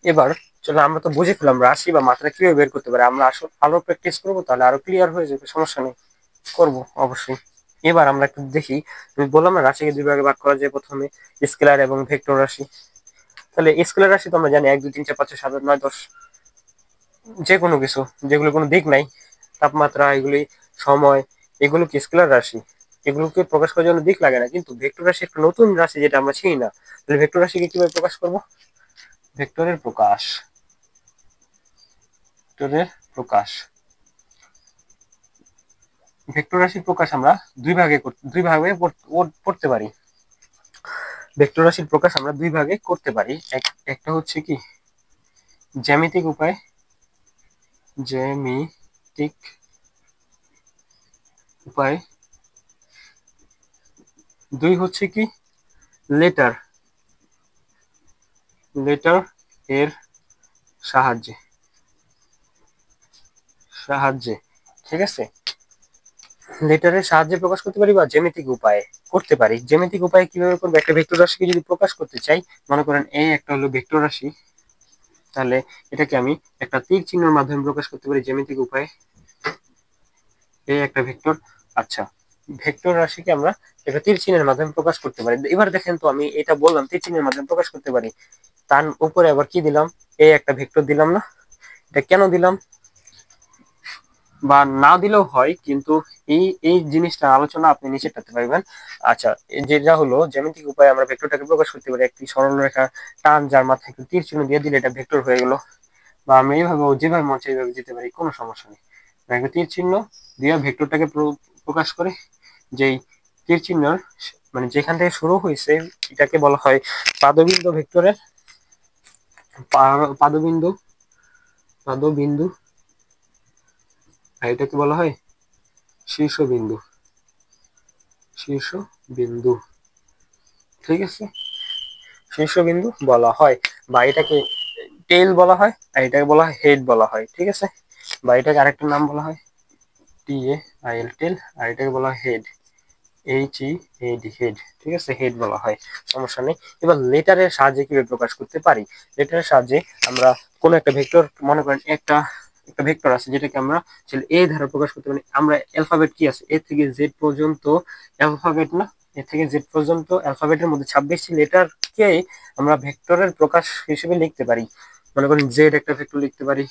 এবার চলো, আমরা তো বুঝে ফেলাম রাশি বা মাত্রা কিভাবে বের করতে পারি। আমরা আসলে আরো প্র্যাকটিস করবো, তাহলে আরো ক্লিয়ার হয়ে যাবে, সমস্যা নেই, করবো অবশ্যই। এবার আমরা একটু দেখি, আমি বললাম না রাশিকে দুই ভাগে ভাগ করা যায়, প্রথমে স্কেলার এবং ভেক্টর রাশি। তাহলে স্কেলার রাশি তো আমরা জানি 1 2 3 4 5 6 7 8 9 10, যে কোনো কিছু যেগুলো কোনো দিক নাই, তাপমাত্রা, এগুলি সময়, এগুলো কি স্কেলার রাশি, এগুলোকে প্রকাশ করার জন্য দিক লাগে না। কিন্তু ভেক্টর রাশি একটা নতুন রাশি যেটা আমরা চিনি না। তাহলে ভেক্টর রাশিকে কিভাবে প্রকাশ করব? ভেক্টরের প্রকাশ, ভেক্টরের প্রকাশ, ভেক্টর রাশির প্রকাশ আমরা দুই ভাগে পড়তে পারি। ভেক্টর রাশির প্রকাশ আমরা দুই ভাগে করতে পারি। একটা হচ্ছে কি জ্যামিতিক উপায়, জ্যামিতিক উপায়, দুই হচ্ছে কি লেটার, লেটার এর সাহায্যে, সাহায্যে, ঠিক আছে। লেটারের সাহায্যে প্রকাশ করতে পারি বা জ্যামিতিক উপায়ে করতে পারি। জ্যামিতিক উপায়ে কিভাবে করবো? একটা ভেক্টর রাশিকে যদি প্রকাশ করতে চাই, মনে করেন এই একটা হলো ভেক্টর রাশি, তাহলে এটাকে আমি একটা তীর চিহ্নের মাধ্যমে প্রকাশ করতে পারি জ্যামিতিক উপায়ে। এই একটা ভেক্টর, আচ্ছা, ভেক্টর রাশিকে আমরা একটা তীর চিহ্নের মাধ্যমে প্রকাশ করতে পারি। এবার দেখেন তো, আমি এটা বললাম তীর চিহ্নের মাধ্যমে প্রকাশ করতে পারি, তার উপরে আবার কি দিলাম, এই একটা ভেক্টর দিলাম না? এটা কেন দিলাম? বা না দিলেও হয়, কিন্তু এই এই জিনিসটা আলোচনা আপনি নিচেটাতে পাইবেন। আচ্ছা, যেটা হলো জ্যামিতিক উপায়ে আমরা ভেক্টরটাকে প্রকাশ করতে পারি একটি সরল রেখা টান, যার মাথায় একটু তীর চিহ্ন দিয়ে দিলে এটা ভেক্টর হয়ে গেল। বা আমি এইভাবে যেভাবে মন চাই এইভাবে দিতে পারি, কোনো সমস্যা নেই। একটা তীর চিহ্ন দিয়ে ভেক্টরটাকে প্রকাশ করে, যেই তীর চিহ্নের মানে যেখান থেকে শুরু হয়েছে এটাকে বলা হয় পাদবিন্দু। ভেক্টরের পাদবিন্দু, পাদবিন্দু, আর এটাকে বলা হয় শীর্ষবিন্দু, শীর্ষবিন্দু, ঠিক আছে, শীর্ষবিন্দু বলা হয়। বা এটাকে টেল বলা হয়, আর এটাকে বলা হয় হেড বলা হয়, ঠিক আছে। বা এটাকে আরেকটা নাম বলা হয় TAIL, টেল, আর এটাকে বলা হয় হেড, HEAD, হেড, ঠিক আছে, হেড বলা হয়, সমস্যা নেই। এবার লেটারের সাহায্যে কিভাবে প্রকাশ করতে পারি? লেটারের সাহায্যে আমরা কোন একটা ভেক্টর, মনে করেন একটা একটা ভেক্টর আছে যেটাকে আমরা এ দ্বারা প্রকাশ করতে পারি। আমরা অ্যালফাবেট কি আছে, এ থেকে জেড পর্যন্ত অ্যালফাবেট না, এ থেকে জেড পর্যন্ত অ্যালফাবেটের মধ্যে 26টি লেটারকে আমরা ভেক্টরের প্রকাশ হিসেবে লিখতে পারি। মনে করেন জেড একটা ভেক্টর লিখতে পারি,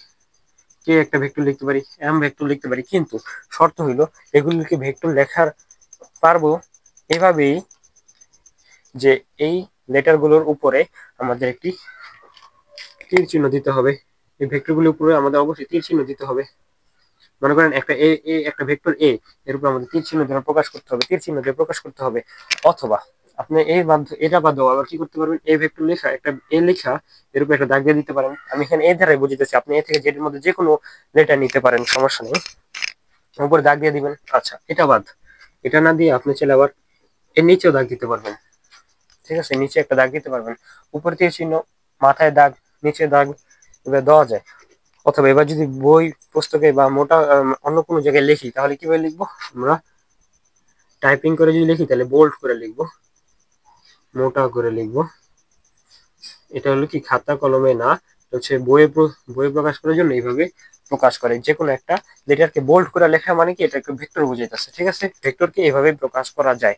কে একটা ভেক্টর লিখতে পারি, এম ভেক্টর লিখতে পারি, কিন্তু শর্ত হইলো এগুলিকে ভেক্টর লেখার পারবো এভাবেই যে এই লেটারগুলোর উপরে আমাদের একটি তীর চিহ্ন দিতে হবে। এই ভেক্টরগুলোর উপরে আমাদের অবশ্যই তীর চিহ্ন দিতে হবে। মনে করেন একটা একটা ভেক্টর এ, এর উপর আমাদের তীর চিহ্ন দিয়ে প্রকাশ করতে হবে, তীর চিহ্ন দিয়ে প্রকাশ করতে হবে। অথবা আপনি এটা বাদেও আবার কি করতে পারবেন, এ ভেক্টর লেখা, একটা এ লেখা, এর উপর একটা দাগ দিয়ে দিতে পারেন। আমি এখানে এ ধারাই বুঝিতেছি, আপনি এ থেকে জেড এর মধ্যে যে কোনো লেটার নিতে পারেন, সমস্যা নেই, উপরে দাগ দিয়ে দিবেন। আচ্ছা, এটা বাদ, এটা না দিয়ে আপনি চাইলে আবার এর নিচেও দাগ দিতে পারবেন, ঠিক আছে, নিচে একটা দাগ দিতে পারবেন, উপর থেকে চিহ্ন, মাথায় দাগ, নিচে দাগ, এবার দেওয়া যায়। অথবা এবার যদি বই পুস্তকে বা মোটা অন্য কোনো জায়গায় লিখি, তাহলে কিভাবে লিখবো? আমরা টাইপিং করে যদি লিখি তাহলে বোল্ড করে লিখবো, মোটা করে লিখবো। এটা হলো কি খাতা কলমে না, হচ্ছে বইয়ে প্রকাশ করার জন্য এইভাবে প্রকাশ করে। যে কোনো একটা লেটারকে বোল্ড করে লেখা মানে কি, এটা একটা ভেক্টর বুঝাইতেছে, ঠিক আছে, ভেক্টরকে এইভাবে প্রকাশ করা যায়।